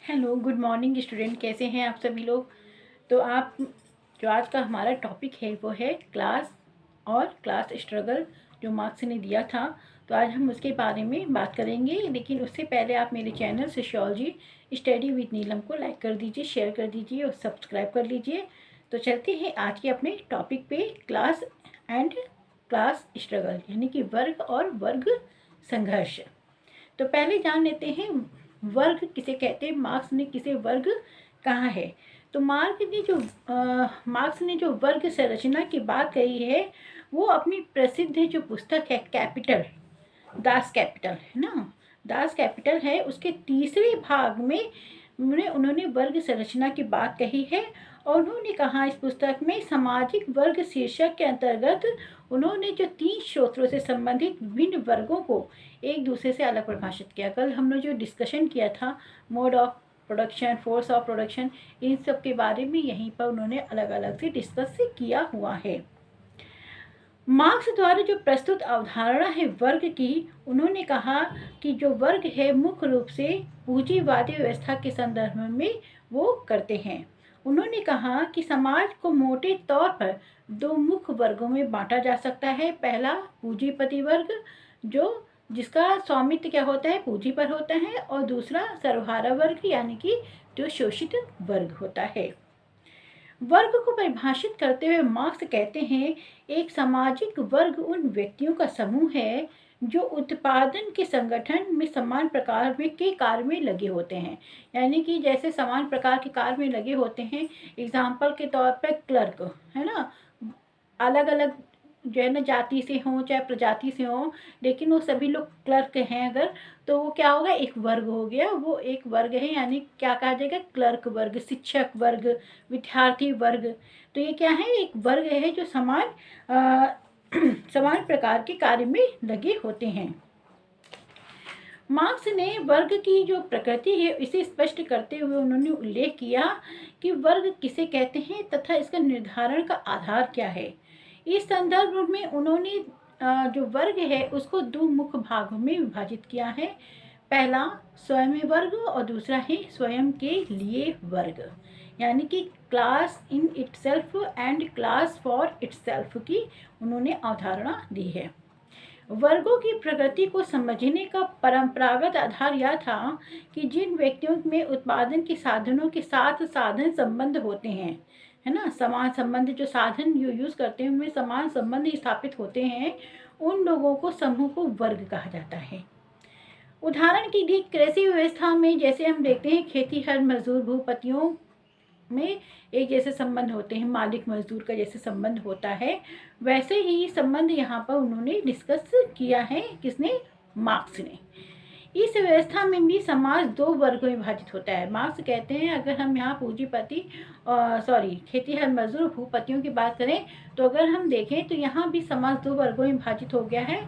Hello, good morning student. कैसे हैं आप सभी लोग। तो आप जो आज का हमारा टॉपिक है वो है क्लास और क्लास स्ट्रगल जो मार्क्स ने दिया था। तो आज हम उसके बारे में बात करेंगे, लेकिन उससे पहले आप मेरे चैनल सोशियोलॉजी स्टडी विद नीलम को लाइक कर दीजिए, शेयर कर दीजिए और सब्सक्राइब कर लीजिए। तो चलते हैं आज के अपने टॉपिक पे, क्लास एंड क्लास स्ट्रगल यानी कि वर्ग और वर्ग संघर्ष। तो पहले जान लेते हैं वर्ग किसे कहते हैं, मार्क्स ने किसे वर्ग कहा है। तो मार्क्स ने जो वर्ग संरचना की बात कही है वो अपनी प्रसिद्ध जो पुस्तक है कैपिटल, दास कैपिटल है ना, दास कैपिटल है, उसके तीसरे भाग में उन्होंने वर्ग संरचना की बात कही है। और उन्होंने कहा इस पुस्तक में सामाजिक वर्ग शीर्षक के अंतर्गत उन्होंने जो 3 स्रोतों से संबंधित विभिन्न वर्गों को एक दूसरे से अलग परिभाषित किया। कल हमने जो डिस्कशन किया था mode of production, force of production, इन सब के बारे में यहीं पर उन्होंने अलग अलग से डिस्कस किया हुआ है। मार्क्स द्वारा जो प्रस्तुत अवधारणा है वर्ग की, उन्होंने कहा कि जो वर्ग है मुख्य रूप से पूंजीवादी व्यवस्था के संदर्भ में वो करते हैं। उन्होंने कहा कि समाज को मोटे तौर पर 2 मुख्य वर्गों में बांटा जा सकता है। पहला पूंजीपति वर्ग, जो जिसका स्वामित्व क्या होता है, पूंजी पर होता है, और दूसरा सर्वहारा वर्ग यानी कि जो शोषित वर्ग होता है। वर्ग को परिभाषित करते हुए मार्क्स कहते हैं एक सामाजिक वर्ग उन व्यक्तियों का समूह है जो उत्पादन के संगठन में समान प्रकार के कार्य में लगे होते हैं। यानी कि जैसे समान प्रकार के कार्य में लगे होते हैं, एग्जाम्पल के तौर पर क्लर्क है ना, अलग अलग जो है ना जाति से हों चाहे प्रजाति से हों, लेकिन वो सभी लोग क्लर्क हैं अगर, तो वो क्या होगा, एक वर्ग हो गया, वो एक वर्ग है। यानी क्या कहा जाएगा, क्लर्क वर्ग, शिक्षक वर्ग, विद्यार्थी वर्ग। तो ये क्या है, एक वर्ग है जो समान प्रकार के कार्य में लगे होते हैं। मार्क्स ने वर्ग की जो प्रकृति है इसे स्पष्ट करते हुए उन्होंने उल्लेख किया कि वर्ग किसे कहते हैं तथा इसका निर्धारण का आधार क्या है। इस संदर्भ में उन्होंने जो वर्ग है उसको 2 मुख्य भागों में विभाजित किया है। पहला स्वयं वर्ग और दूसरा है स्वयं के लिए वर्ग, यानी कि class in itself and class for itself की उन्होंने अवधारणा दी है। वर्गों की प्रकृति को समझने का परंपरागत आधार यह था कि जिन व्यक्तियों में उत्पादन के साधनों के साथ साधन संबंध होते हैं, है ना, समान संबंध, जो साधन यूज करते हैं उनमें समान संबंध स्थापित होते हैं, उन लोगों को समूह को वर्ग कहा जाता है। उदाहरण के लिए कृषि व्यवस्था में जैसे हम देखते हैं खेती हर मजदूर भूपतियों में एक जैसे संबंध होते हैं, मालिक मजदूर का जैसे संबंध होता है, वैसे ही संबंध यहाँ पर उन्होंने डिस्कस किया है। किसने, मार्क्स ने। इस व्यवस्था में भी समाज 2 वर्गों में विभाजित होता है। मार्क्स कहते हैं अगर हम यहाँ पूंजीपति खेतीहर मजदूर भूपतियों की बात करें तो अगर हम देखें तो यहाँ भी समाज 2 वर्गों में विभाजित हो गया है।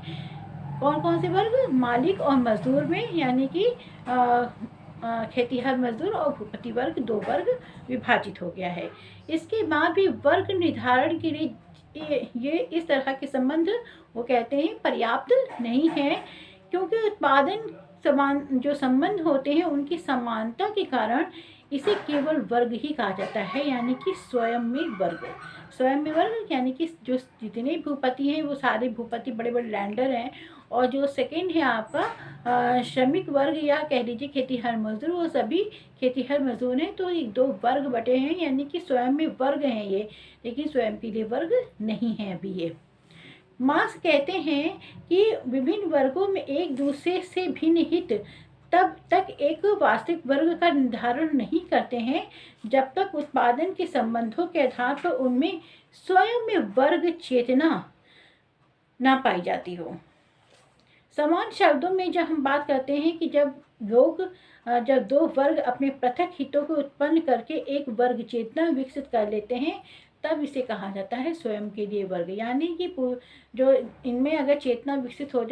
कौन कौन से वर्ग, मालिक और मजदूर में, यानी कि खेतीहर मजदूर और भूपति वर्ग 2 वर्ग विभाजित हो गया है। इसके बाद भी वर्ग निर्धारण के लिए ये इस तरह के संबंध वो कहते हैं पर्याप्त नहीं है, क्योंकि उत्पादन समान जो संबंध होते हैं उनकी समानता के कारण इसे केवल वर्ग ही कहा जाता है, यानी कि स्वयं में वर्ग। स्वयं में वर्ग यानी कि जो जितने भूपति हैं वो सारे भूपति बड़े बड़े लैंडर हैं, और जो सेकंड है आपका श्रमिक वर्ग या कह लीजिए खेतीहर मजदूर, वो सभी खेतीहर मजदूर हैं। तो ये 2 वर्ग बटे हैं, यानी कि स्वयं में वर्ग हैं ये, लेकिन स्वयं के लिए वर्ग नहीं है अभी ये। मार्क्स कहते हैं कि विभिन्न वर्गों में एक दूसरे से भिन्न हित तब तक एक वास्तविक वर्ग का निर्धारण नहीं करते हैं जब तक उत्पादन के संबंधों के आधार पर उनमें स्वयं में वर्ग चेतना ना पाई जाती हो। समान शब्दों में जब हम बात करते हैं कि जब 2 वर्ग अपने पृथक हितों को उत्पन्न करके एक वर्ग चेतना विकसित कर लेते हैं, तब इसे कहा जाता है स्वयं के लिए वर्ग। यानी कि जो इनमें अगर चेतना विकसित हो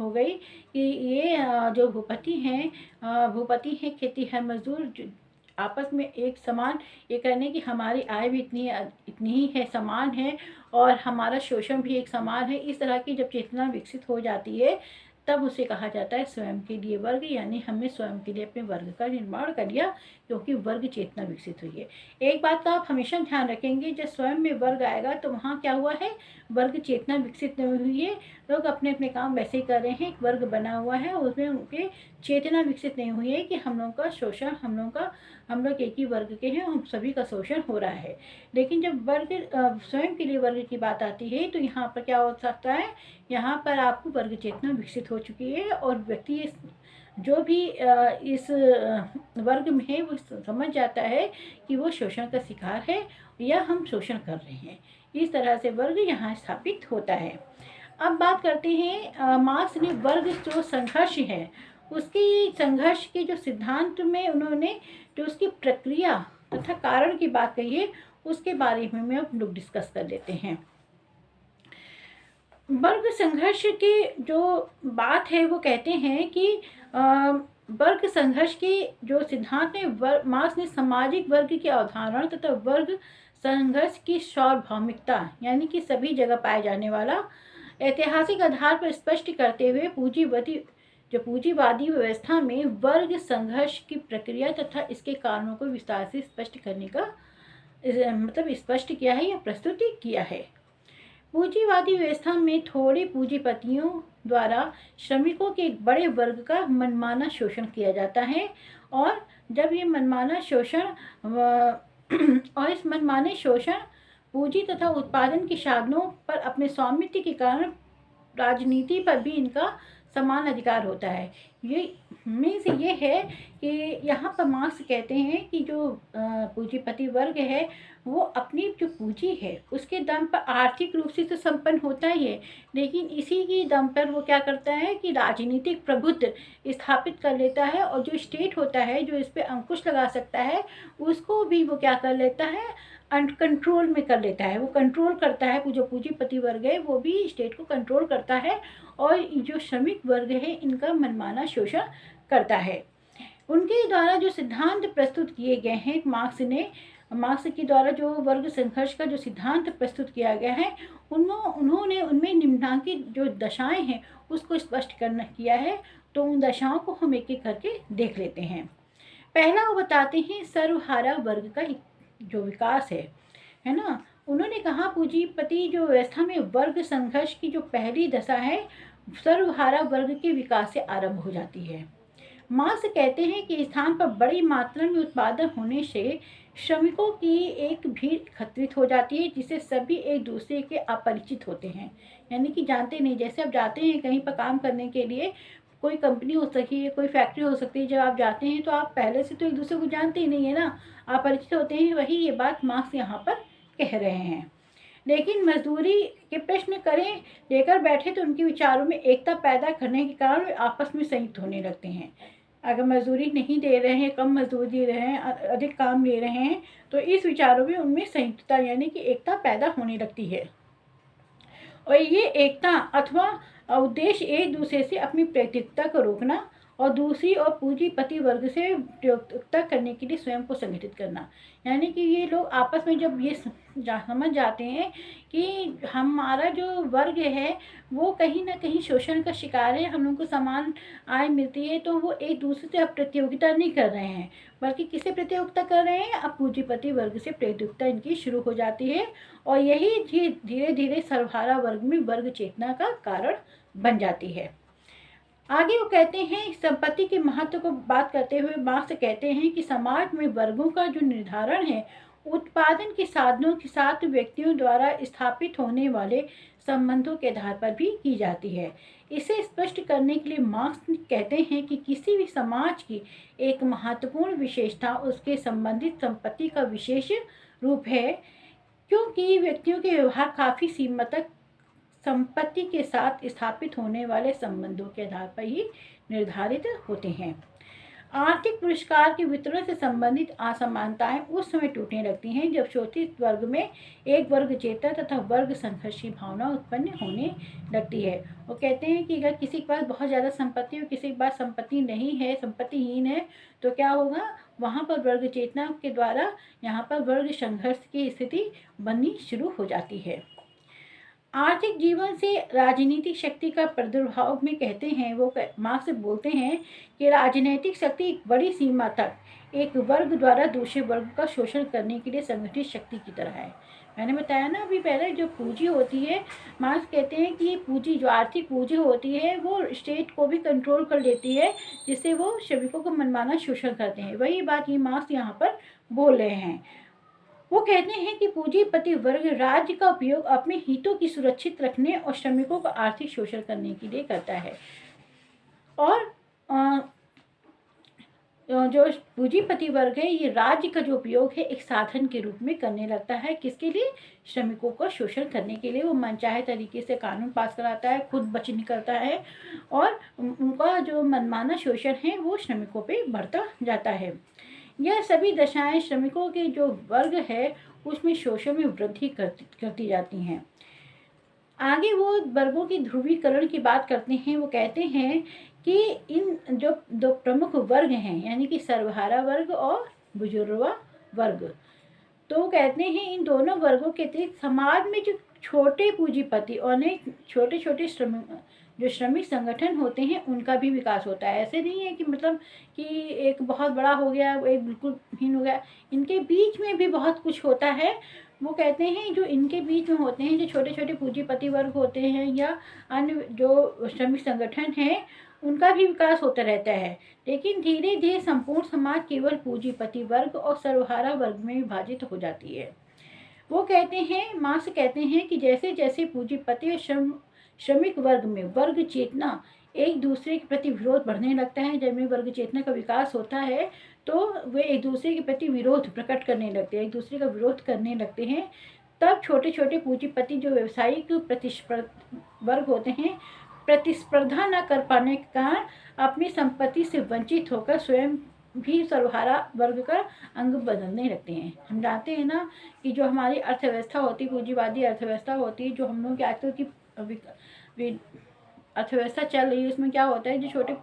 गई कि ये जो भूपति हैं खेतीहर मजदूर आपस में एक समान ये करने की हमारी आय भी इतनी ही है, समान है, और हमारा शोषण भी एक समान है, इस तरह की जब चेतना विकसित हो जाती है तब उसे कहा जाता है स्वयं के लिए वर्ग, यानी हमने स्वयं के लिए अपने वर्ग का निर्माण कर लिया क्योंकि वर्ग चेतना विकसित हुई है। एक बात का आप हमेशा ध्यान रखेंगे, जब स्वयं में वर्ग आएगा तो वहाँ क्या हुआ है, वर्ग चेतना विकसित नहीं हुई है। लोग अपने अपने काम वैसे ही कर रहे हैं, एक वर्ग बना हुआ है, उसमें उनके चेतना विकसित नहीं हुई है कि हम लोगों का शोषण, हम लोग एक ही वर्ग के हैं, हम सभी का शोषण हो रहा है। लेकिन जब वर्ग स्वयं के लिए वर्ग की बात आती है तो यहाँ पर क्या हो सकता है, यहाँ पर आपको वर्ग चेतना विकसित हो चुकी है और व्यक्ति जो भी इस वर्ग में है वो समझ जाता है कि वो शोषण का शिकार है या हम शोषण कर रहे हैं। इस तरह से वर्ग यहाँ स्थापित होता है। अब बात करते हैं मार्क्स ने वर्ग जो संघर्ष है उसकी संघर्ष के जो सिद्धांत में उन्होंने जो उसकी प्रक्रिया तथा कारण की बात कही है उसके बारे में हम लोग डिस्कस कर लेते हैं। वर्ग संघर्ष की जो बात है वो कहते हैं कि वर्ग संघर्ष के जो सिद्धांत में मार्क्स ने सामाजिक वर्ग की अवधारणा तथा वर्ग संघर्ष की सार्वभौमिकता यानी कि सभी जगह पाया जाने वाला ऐतिहासिक आधार पर स्पष्ट करते हुए पूंजीवादी व्यवस्था में वर्ग संघर्ष की प्रक्रिया तथा इसके कारणों को विस्तार से स्पष्ट करने का मतलब स्पष्ट किया है या प्रस्तुति किया है। पूंजीवादी व्यवस्था में थोड़े पूंजीपतियों द्वारा श्रमिकों के एक बड़े वर्ग का मनमाना शोषण किया जाता है और जब ये मनमाना शोषण और इस मनमाने शोषण पूंजी तथा उत्पादन के साधनों पर अपने स्वामित्व के कारण राजनीति पर भी इनका समान अधिकार होता है। ये मीन्स ये है कि यहाँ पर मार्क्स कहते हैं कि जो पूंजीपति वर्ग है वो अपनी जो पूंजी है उसके दम पर आर्थिक रूप से तो संपन्न होता ही है, लेकिन इसी की दम पर वो क्या करता है कि राजनीतिक प्रभुत्व स्थापित कर लेता है और जो स्टेट होता है जो इस पर अंकुश लगा सकता है उसको भी वो क्या कर लेता है, कंट्रोल में कर लेता है। वो कंट्रोल करता है, जो पूंजीपति वर्ग है वो भी स्टेट को कंट्रोल करता है और जो श्रमिक वर्ग है इनका मनमाना शोषण करता है। उनके द्वारा जो सिद्धांत प्रस्तुत किए गए हैं मार्क्स के द्वारा जो वर्ग संघर्ष का जो सिद्धांत प्रस्तुत किया गया है उन्होंने उनमें निम्नलिखित जो दशाएं हैं उसको स्पष्ट किया है। तो उन दशाओं को हम एक एक करके देख लेते हैं। पहला वो बताते हैं सर्वहारा वर्ग का जो विकास है ना। उन्होंने कहा पूंजीपति जो व्यवस्था में वर्ग संघर्ष की जो पहली दशा है सर्वहारा वर्ग के विकास से आरंभ हो जाती है। मार्क्स कहते हैं कि स्थान पर बड़ी मात्रा में उत्पादन होने से श्रमिकों की एक भीड़ एकत्रित हो जाती है जिससे सभी एक दूसरे के अपरिचित होते हैं, यानी कि जानते नहीं। जैसे आप जाते हैं कहीं पर काम करने के लिए, कोई कंपनी हो सकती है, कोई फैक्ट्री हो सकती है, जब आप जाते हैं तो आप पहले से तो एक दूसरे को जानते ही नहीं है ना, अपरिचित होते हैं। वही ये बात मार्क्स यहाँ पर कह रहे हैं। लेकिन मजदूरी के प्रश्न करें लेकर बैठे तो उनके विचारों में एकता पैदा करने के कारण वे आपस में संयुक्त होने लगते हैं। अगर मजदूरी नहीं दे रहे हैं, कम मजदूरी दे रहे हैं, अधिक काम ले रहे हैं तो इस विचारों में उनमें संयुक्तता यानी कि एकता पैदा होने लगती है। और ये एकता अथवा उद्देश्य एक दूसरे से अपनी प्रतियोगिता को रोकना और दूसरी और पूंजीपति वर्ग से प्रतियोगिता करने के लिए स्वयं को संगठित करना। यानी कि ये लोग आपस में जब ये समझ जाते हैं कि हमारा जो वर्ग है वो कहीं ना कहीं शोषण का शिकार है, हम लोगों को समान आय मिलती है, तो वो एक दूसरे से अब प्रतियोगिता नहीं कर रहे हैं बल्कि किससे प्रतियोगिता कर रहे हैं, अब पूंजीपति वर्ग से प्रतियोगिता इनकी शुरू हो जाती है। और यही धीरे धीरे सर्वहारा वर्ग में वर्ग चेतना का कारण बन जाती है। आगे वो कहते हैं संपत्ति के महत्व को बात करते हुए मार्क्स कहते हैं कि समाज में वर्गों का जो निर्धारण है उत्पादन के साधनों के साथ व्यक्तियों द्वारा स्थापित होने वाले संबंधों के आधार पर भी की जाती है। इसे स्पष्ट करने के लिए मार्क्स कहते हैं कि किसी भी समाज की एक महत्वपूर्ण विशेषता उसके संबंधित संपत्ति का विशेष रूप है, क्योंकि व्यक्तियों के व्यवहार काफ़ी सीमा तक संपत्ति के साथ स्थापित होने वाले संबंधों के आधार पर ही निर्धारित होते हैं। आर्थिक पुरस्कार के वितरण से संबंधित असमानताएं उस समय टूटने लगती हैं जब शोषित वर्ग में एक वर्ग चेतना तथा वर्ग संघर्ष की भावना उत्पन्न होने लगती है। वो कहते हैं कि अगर किसी के पास बहुत ज़्यादा संपत्ति और किसी के पास संपत्ति नहीं है, संपत्तिहीन है, तो क्या होगा, वहाँ पर वर्ग चेतना के द्वारा यहाँ पर वर्ग संघर्ष की स्थिति बननी शुरू हो जाती है। आर्थिक जीवन से राजनीतिक शक्ति का प्रादुर्भाव में कहते हैं, वो मार्क्स बोलते हैं कि राजनीतिक शक्ति एक बड़ी सीमा तक एक वर्ग द्वारा दूसरे वर्ग का शोषण करने के लिए संगठित शक्ति की तरह है। मैंने बताया ना अभी पहले, जो पूंजी होती है, मार्क्स कहते हैं कि ये पूंजी, जो आर्थिक पूंजी होती है, वो स्टेट को भी कंट्रोल कर लेती है, जिससे वो श्रमिकों को मनमाना शोषण करते हैं। वही बात ये मार्क्स यहाँ पर बोल रहे हैं। वो कहते हैं कि पूंजीपति वर्ग राज्य का उपयोग अपने हितों की सुरक्षित रखने और श्रमिकों का आर्थिक शोषण करने के लिए करता है। और जो पूंजीपति वर्ग है, ये राज्य का जो उपयोग है एक साधन के रूप में करने लगता है। किसके लिए? श्रमिकों का शोषण करने के लिए। वो मनचाहे तरीके से कानून पास कराता है, खुद बच निकलता है, और उनका जो मनमाना शोषण है वो श्रमिकों पे बढ़ता जाता है। यह सभी दशाएं श्रमिकों के जो वर्ग है उसमें शोषण में वृद्धि करती जाती हैं। आगे वो वर्गों की ध्रुवीकरण की बात करते हैं। वो कहते हैं कि इन जो दो प्रमुख वर्ग हैं, यानी कि सर्वहारा वर्ग और बुजुर्गवा वर्ग, तो कहते हैं इन दोनों वर्गों के अतिरिक्त समाज में जो छोटे पूंजीपति और छोटे छोटे श्रमिक संगठन होते हैं उनका भी विकास होता है। ऐसे नहीं है कि मतलब कि एक बहुत बड़ा हो गया, एक बिल्कुल हीन हो गया, इनके बीच में भी बहुत कुछ होता है। वो कहते हैं जो इनके बीच में होते हैं, जो छोटे छोटे पूंजीपति वर्ग होते हैं या अन्य जो श्रमिक संगठन हैं, उनका भी विकास होता रहता है। लेकिन धीरे धीरे संपूर्ण समाज केवल पूंजीपति वर्ग और सर्वहारा वर्ग में विभाजित हो जाती है। वो कहते हैं, मार्क्स कहते हैं कि जैसे जैसे पूंजीपति और श्रमिक वर्ग में वर्ग चेतना एक दूसरे के प्रति विरोध बढ़ने लगता है, जब में वर्ग चेतना का विकास होता है तो वे एक दूसरे के प्रति विरोध प्रकट करने लगते हैं, एक दूसरे का विरोध करने लगते हैं। तब छोटे छोटे पूंजीपति जो व्यवसायिक वर्ग होते हैं, प्रतिस्पर्धा न कर पाने के कारण अपनी संपत्ति से वंचित होकर स्वयं भी सर्वहारा वर्ग का अंग बदलने लगते हैं। हम जानते हैं ना कि जो हमारी अर्थव्यवस्था होती है, पूंजीवादी अर्थव्यवस्था होती है, जो हम लोग की आजकल की अर्थव्यवस्था चल रही है, उसमें क्या होता है, जो छोटे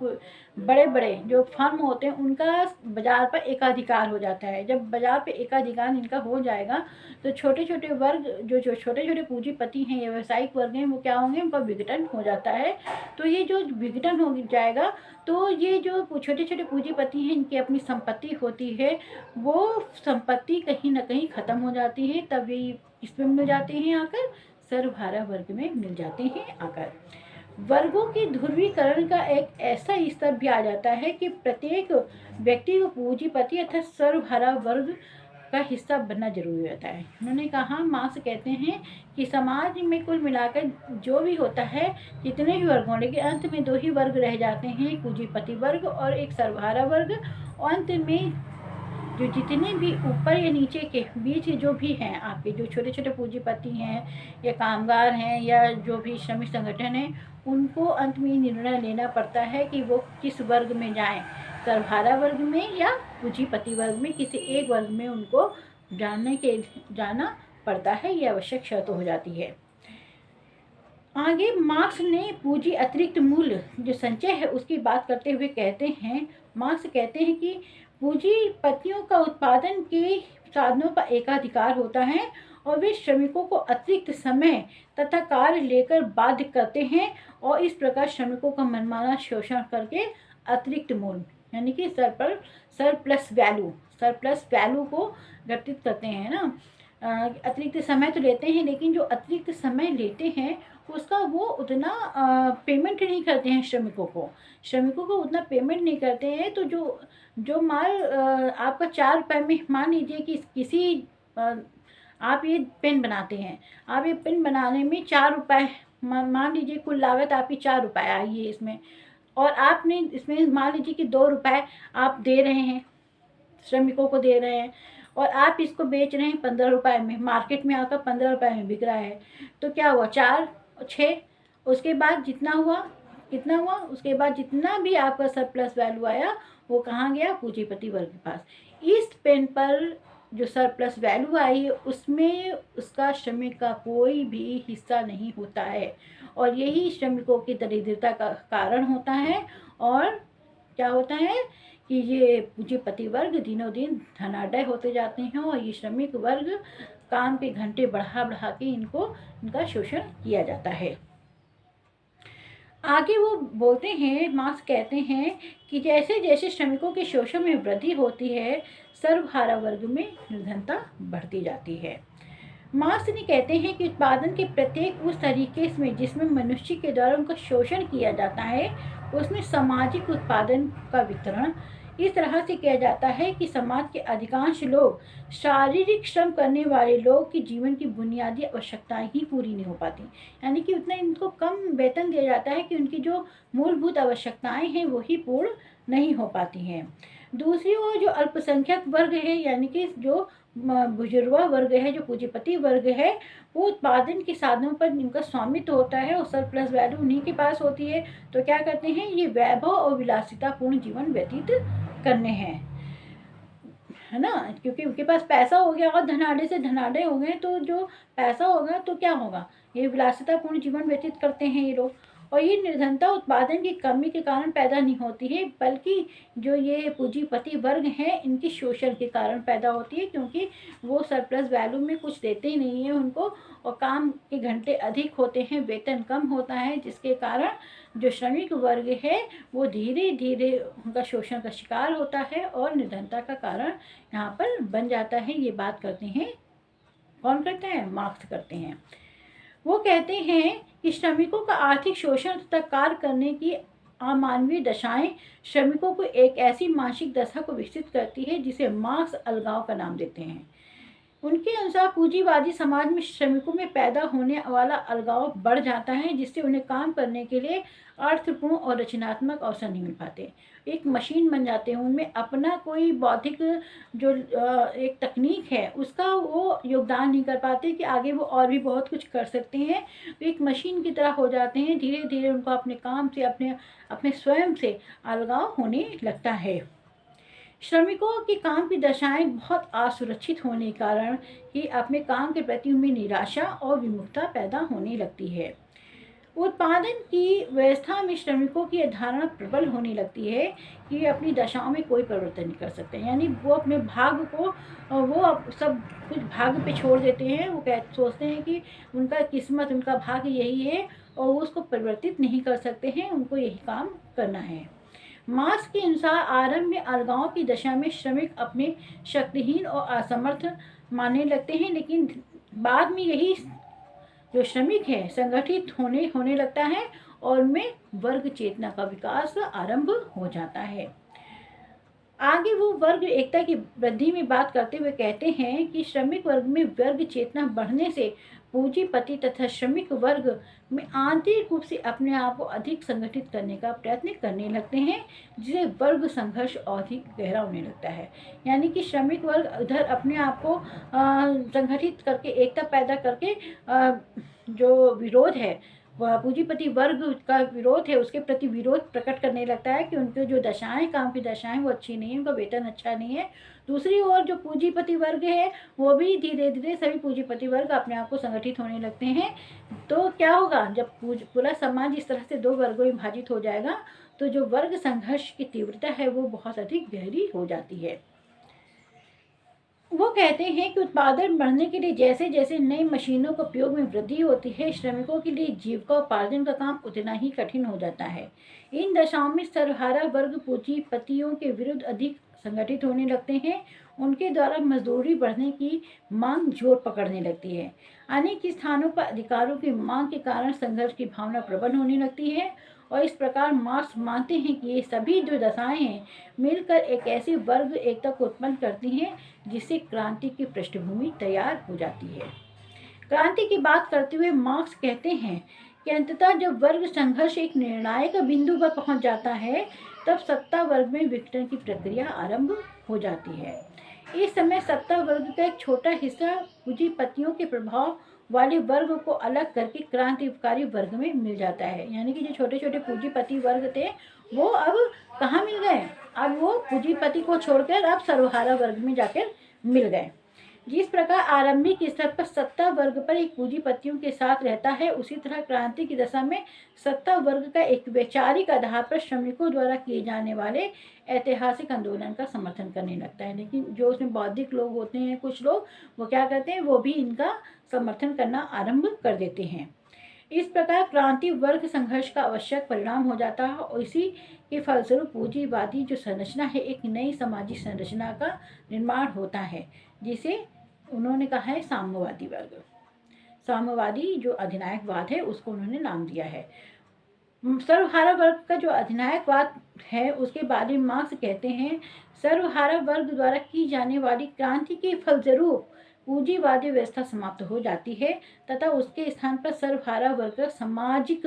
बड़े बड़े जो फर्म होते हैं उनका बाजार पर एकाधिकार हो जाता है। जब बाजार पे एकाधिकार इनका हो जाएगा तो छोटे छोटे वर्ग, जो छोटे छोटे पूंजीपति हैं या व्यवसायिक वर्ग हैं, वो क्या होंगे, उनका विघटन हो जाता है। तो ये जो विघटन हो जाएगा तो ये जो छोटे छोटे पूंजीपति हैं, इनकी अपनी संपत्ति होती है, वो संपत्ति कहीं ना कहीं ख़त्म हो जाती है। तब ये इसमें मिल जाते हैं आकर, सर्वहारा वर्ग में मिल जाते हैं आकर। वर्गों के ध्रुवीकरण का एक ऐसा स्तर भी आ जाता है कि प्रत्येक व्यक्ति को पूंजीपति अर्थात सर्वहारा वर्ग का हिस्सा बनना जरूरी होता है। उन्होंने कहा, मार्क्स कहते हैं कि समाज में कुल मिलाकर जो भी होता है, जितने भी वर्ग हों, लेकिन अंत में दो ही वर्ग रह जाते हैं, एक पूंजीपति वर्ग और एक सर्वहारा वर्ग। और अंत में जो जितने भी ऊपर या नीचे के बीच जो भी हैं आपके, जो छोटे छोटे पूंजीपति हैं या कामगार हैं या जो भी श्रमिक संगठन हैं, उनको अंत में निर्णय लेना पड़ता है कि वो किस वर्ग में जाएं, सर्वहारा वर्ग में या पूंजीपति वर्ग में, किसी एक वर्ग में उनको जाना पड़ता है। ये आवश्यक शर्त हो जाती है। आगे मार्क्स ने पूंजी अतिरिक्त मूल्य जो संचय है उसकी बात करते हुए कहते हैं, मार्क्स कहते हैं कि पूंजीपतियों का उत्पादन के साधनों पर एकाधिकार होता है और वे श्रमिकों को अतिरिक्त समय तथा कार्य लेकर बाध्य करते हैं और इस प्रकार श्रमिकों का मनमाना शोषण करके अतिरिक्त मूल्य, यानी कि सरप्लस वैल्यू को घटित करते हैं ना। अतिरिक्त समय तो लेते हैं, लेकिन जो अतिरिक्त समय लेते हैं उसका वो उतना पेमेंट नहीं करते हैं श्रमिकों को उतना पेमेंट नहीं करते हैं। तो जो माल आपका 4 रुपये में, मान लीजिए कि किसी आप ये पेन बनाते हैं, आप ये पेन बनाने में 4 रुपये, मान लीजिए कुल लागत आपकी 4 रुपये आई है इसमें, और आपने इसमें मान लीजिए कि 2 रुपये आप दे रहे हैं, श्रमिकों को दे रहे हैं, और आप इसको बेच रहे हैं 15 रुपये में, मार्केट में आकर 15 रुपये में बिक रहा है। तो क्या हुआ, 4 और 6, उसके बाद कितना हुआ, उसके बाद जितना भी आपका सरप्लस वैल्यू आया वो कहाँ गया, पूंजीपति वर्ग के पास। इस पेन पर जो सरप्लस वैल्यू आई है उसमें उसका श्रमिक का कोई भी हिस्सा नहीं होता है, और यही श्रमिकों की दरिद्रता का कारण होता है। और क्या होता है कि ये पूंजीपति वर्ग दिनों दिन धनाढ्य होते जाते हैं और ये श्रमिक वर्ग काम के घंटे बढ़ा बढ़ा के इनका शोषण किया जाता है। आगे वो बोलते हैं, मार्क्स कहते हैं कि जैसे जैसे श्रमिकों के शोषण में वृद्धि होती है, सर्वहारा वर्ग में निर्धनता बढ़ती जाती है। मार्क्स ने कहते हैं कि उत्पादन के प्रत्येक उस तरीके में जिसमें मनुष्य के द्वारा उनका शोषण किया जाता है, उसमें सामाजिक उत्पादन का वितरण इस तरह से किया जाता है कि समाज के अधिकांश लोग, शारीरिक श्रम करने वाले लोग की जीवन की बुनियादी आवश्यकताएं ही पूरी नहीं हो पाती। यानी कि उतना इनको कम वेतन दिया जाता है कि उनकी जो मूलभूत आवश्यकताएं हैं वो ही पूर्ण नहीं हो पाती हैं। दूसरी ओर जो अल्पसंख्यक वर्ग है, यानी कि जो बुजुर्गा वर्ग है, जो पूंजीपति वर्ग है, वो उत्पादन के साधनों पर इनका स्वामित्व होता है और सरप्लस वैल्यू उन्हीं के पास होती है। तो क्या करते हैं, ये वैभव और विलासितापूर्ण जीवन व्यतीत करने हैं, है ना, क्योंकि उनके पास पैसा हो गया और धनाढ्य से धनाढ्य हो गए, तो जो पैसा होगा तो क्या होगा, ये विलासितापूर्ण जीवन व्यतीत करते हैं ये लोग। और ये निर्धनता उत्पादन की कमी के कारण पैदा नहीं होती है, बल्कि जो ये पूंजीपति वर्ग हैं इनकी शोषण के कारण पैदा होती है, क्योंकि वो सरप्लस वैल्यू में कुछ देते ही नहीं है उनको, और काम के घंटे अधिक होते हैं, वेतन कम होता है, जिसके कारण जो श्रमिक वर्ग है वो धीरे धीरे उनका शोषण का शिकार होता है और निर्धनता का कारण यहाँ पर बन जाता है। ये बात करते हैं, कौन करते हैं, मार्क्स करते हैं। वो कहते हैं कि श्रमिकों का आर्थिक शोषण तथा कार्य करने की अमानवीय दशाएं श्रमिकों को एक ऐसी मानसिक दशा को विकसित करती है जिसे मार्क्स अलगाव का नाम देते हैं। उनके अनुसार पूंजीवादी समाज में श्रमिकों में पैदा होने वाला अलगाव बढ़ जाता है, जिससे उन्हें काम करने के लिए अर्थपूर्ण और रचनात्मक अवसर नहीं मिल पाते। एक मशीन बन जाते हैं, उनमें अपना कोई बौद्धिक जो एक तकनीक है उसका वो योगदान नहीं कर पाते कि आगे वो और भी बहुत कुछ कर सकते हैं। तो एक मशीन की तरह हो जाते हैं, धीरे धीरे उनको अपने काम से, अपने स्वयं से अलगाव होने लगता है। श्रमिकों के काम की दशाएं बहुत असुरक्षित होने के कारण ही अपने काम के प्रति उनमें निराशा और विमुखता पैदा होने लगती है। उत्पादन की व्यवस्था में श्रमिकों की धारणा प्रबल होने लगती है कि वे अपनी दशाओं में कोई परिवर्तन नहीं कर सकते, यानी वो अपने भाग को वो सब कुछ भाग पे छोड़ देते हैं। वो सोचते हैं कि उनका किस्मत, उनका भाग्य यही है और वो उसको परिवर्तित नहीं कर सकते हैं, उनको यही काम करना है। मार्क्स के अनुसार आरंभ में अलगाव की दशा में श्रमिक अपने शक्तिहीन और असमर्थ मानने लगते हैं, लेकिन बाद में यही जो श्रमिक है संगठित होने लगता है और उनमें वर्ग चेतना का विकास आरंभ हो जाता है। आगे वो वर्ग एकता की वृद्धि में बात करते हुए कहते हैं कि श्रमिक वर्ग में वर्ग चेतना बढ़ने से पूंजीपति तथा श्रमिक वर्ग में आंतरिक रूप से अपने आप को अधिक संगठित करने का प्रयत्न करने लगते हैं, जिससे वर्ग संघर्ष और अधिक गहरा होने लगता है। यानी कि श्रमिक वर्ग उधर अपने आप को संगठित करके, एकता पैदा करके जो विरोध है, वह पूंजीपति वर्ग का विरोध है, उसके प्रति विरोध प्रकट करने लगता है कि उनके जो दशाएं, काम की दशाएं वो अच्छी नहीं है, उनका वेतन अच्छा नहीं है। दूसरी ओर जो पूंजीपति वर्ग है वो भी धीरे धीरे सभी पूंजीपति वर्ग अपने आप को संगठित होने लगते हैं। तो क्या होगा, जब पूरा समाज इस तरह से दो वर्गों में विभाजित हो जाएगा तो जो वर्ग संघर्ष की तीव्रता है वो बहुत अधिक गहरी हो जाती है। वो कहते हैं कि उत्पादन बढ़ने के लिए जैसे जैसे नई मशीनों के उपयोग में वृद्धि होती है, श्रमिकों के लिए जीविका उपार्जन का काम उतना ही कठिन हो जाता है। इन दशाओं में सर्वहारा वर्ग पूंजीपतियों के विरुद्ध अधिक संगठित होने लगते हैं। उनके द्वारा मजदूरी बढ़ने की मांग जोर पकड़ने लगती है। अनेक स्थानों पर अधिकारों की मांग के कारण संघर्ष की भावना प्रबल होने लगती है और इस प्रकार मार्क्स मानते हैं कि ये सभी जो दशाएं हैं मिलकर एक ऐसी वर्ग एकता को उत्पन्न करती हैं जिससे क्रांति की पृष्ठभूमि तैयार हो जाती है। क्रांति की बात करते हुए मार्क्स कहते हैं कि अंततः जब वर्ग संघर्ष एक निर्णायक बिंदु पर पहुंच जाता है तब सत्ता वर्ग में विघटन की प्रक्रिया आरंभ हो जाती है। इस समय सत्ता वर्ग का एक छोटा हिस्सा पूंजीपतियों के प्रभाव वाले वर्ग को अलग करके क्रांतिकारी वर्ग में मिल जाता है। यानी कि जो छोटे छोटे पूंजीपति वर्ग थे वो अब कहाँ मिल गए, अब वो पूंजीपति को छोड़कर अब सर्वहारा वर्ग में जाकर मिल गए। जिस प्रकार आरंभिक स्तर पर सत्ता वर्ग पर एक पूंजीपतियों के साथ रहता है, उसी तरह क्रांति की दशा में सत्ता वर्ग का एक वैचारिक आधार पर श्रमिकों द्वारा किए जाने वाले ऐतिहासिक आंदोलन का समर्थन करने लगता है। लेकिन जो उसमें बौद्धिक लोग होते हैं, कुछ लोग, वो क्या करते हैं, वो भी इनका समर्थन करना आरंभ कर देते हैं। इस प्रकार क्रांति वर्ग संघर्ष का आवश्यक परिणाम हो जाता है और इसी के फलस्वरूप पूंजीवादी जो संरचना है, एक नई सामाजिक संरचना का निर्माण होता है, जिसे उन्होंने कहा है साम्यवादी वर्ग। साम्यवादी जो अधिनायकवाद है, उसको उन्होंने नाम दिया है। सर्वहारा वर्ग का जो अधिनायकवाद है, उसके बारे में मार्क्स कहते हैं, सर्वहारा वर्ग द्वारा की जाने वाली क्रांति के फलस्वरूप पूंजीवादी व्यवस्था समाप्त हो जाती है तथा उसके स्थान पर सर्वहारा वर्ग का सामाजिक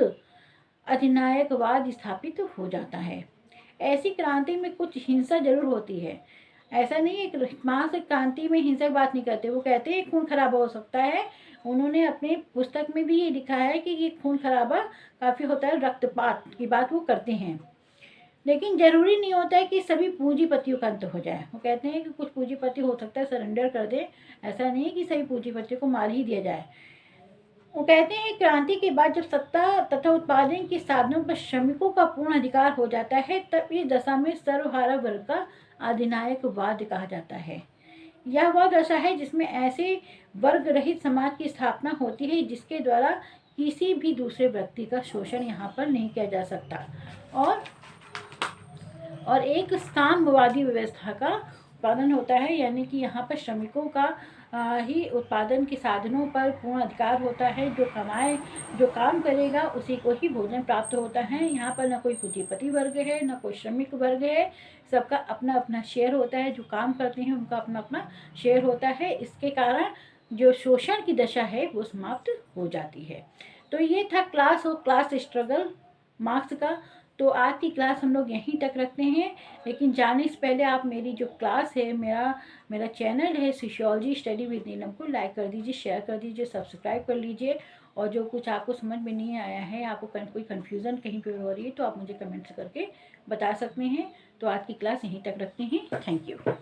अधिनायकवाद स्थापित हो जाता है। ऐसी क्रांति में कुछ हिंसा जरूर होती है, ऐसा नहीं है। मार्क्स क्रांति में हिंसा की बात नहीं करते, वो कहते हैं खून खराबा हो सकता है। उन्होंने अपने पुस्तक में भी ये लिखा है कि ये खून खराबा काफ़ी होता है, रक्तपात की बात वो करते हैं। लेकिन जरूरी नहीं होता है कि सभी पूंजीपतियों का अंत हो जाए। वो कहते हैं कि कुछ पूंजीपति हो सकता है सरेंडर कर दे, ऐसा नहीं है कि सभी पूंजीपतियों को मार ही दिया जाए। वो कहते हैं क्रांति के बाद जब सत्ता तथा उत्पादन के साधनों पर श्रमिकों का पूर्ण अधिकार हो जाता है, तब इस दशा में सर्वहारा वर्ग का अधिनायकवाद कहा जाता है। यह वह दशा है जिसमें ऐसे वर्ग रहित समाज की स्थापना होती है जिसके द्वारा किसी भी दूसरे व्यक्ति का शोषण यहाँ पर नहीं किया जा सकता और एक साम्यवादी व्यवस्था का उत्पादन होता है, यानी कि यहाँ पर श्रमिकों का ही उत्पादन के साधनों पर पूर्ण अधिकार होता है। जो कमाए, जो काम करेगा, उसी को ही भोजन प्राप्त होता है। यहाँ पर न कोई पूंजीपति वर्ग है, न कोई श्रमिक वर्ग है, सबका अपना अपना शेयर होता है। जो काम करते हैं उनका अपना अपना शेयर होता है। इसके कारण जो शोषण की दशा है वो समाप्त हो जाती है। तो ये था क्लास और क्लास स्ट्रगल मार्क्स का। तो आज की क्लास हम लोग यहीं तक रखते हैं, लेकिन जाने से पहले आप मेरी जो क्लास है, मेरा चैनल है सोशियोलॉजी स्टडी विद नीलम को लाइक कर दीजिए, शेयर कर दीजिए, सब्सक्राइब कर लीजिए। और जो कुछ आपको समझ में नहीं आया है, आपको कोई कन्फ्यूज़न कहीं पर हो रही है, तो आप मुझे कमेंट्स करके बता सकते हैं। तो आज की क्लास यहीं तक रखते हैं। Thank you.